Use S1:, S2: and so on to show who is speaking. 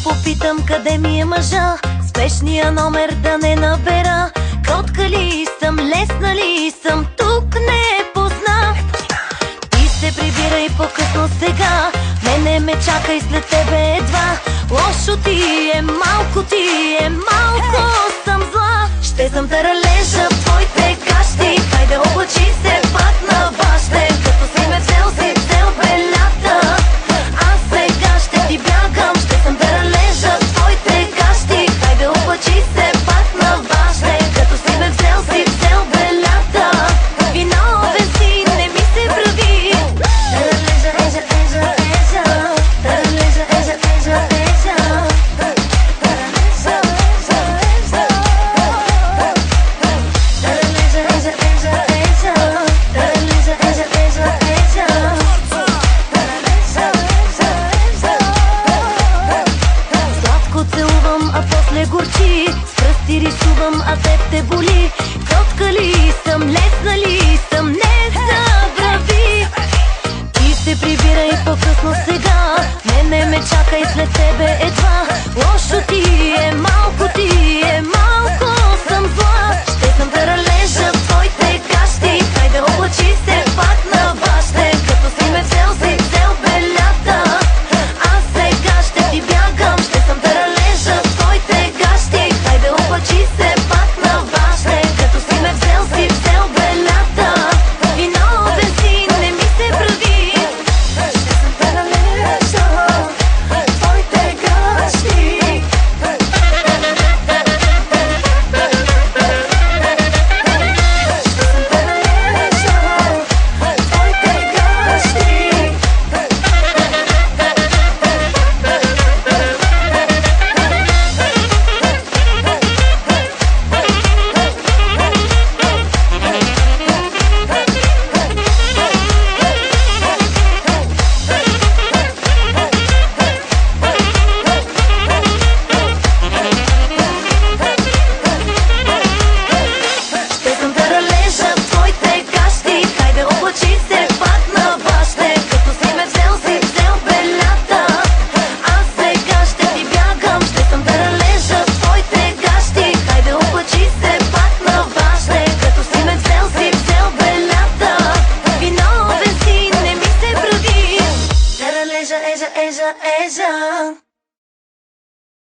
S1: Попитам къде ми е мъжа, спешния номер да не набера. Кротка ли съм, лесна ли съм, тук не познах. Ти се прибирай по-късно сега, мене ме чакай след тебе едва. Лошо ти е, малко съм зла. Ще съм таралежа в твоите гащи, хайде облачи се пак на баща. Като си ме взел, си взел белята, аз сега ще ти бягам. Ще съм таралежа в твоите гащи, хайде облачи се пак на баща. Като си ме взел, си взел белята, виновен си, не ми се прави. Таралежа, ежа, ежа, ежа, таралежа, ежа, ежа, ежа, таралежа, ежа, ежа, таралежа, ежа, ежа, ежа, таралежа, ежа, ежа, ежа, таралежа, ежа, ежа. Сладко целувам, а после горчи, с пръсти рисувам, а теб те боли. Кротка ли съм, лесна ли съм, не забрави. Ти се прибирай по-късно сега, мене ме чакай след тебе едва. Лошо ти е, малко съм зла. Ще съм таралежа в твоите гащи, хайде облачи се пак на баща. Като си ме взел, си взел белята, аз сега ще ти бягам. Ще съм таралежа в твоите гащи, хайде облачи се пак на баща. Като си ме взел, си взел белята, виновен си, не ми се прави. Ще съм таралежа в твоите гащи. Eja, eja, eja, eja.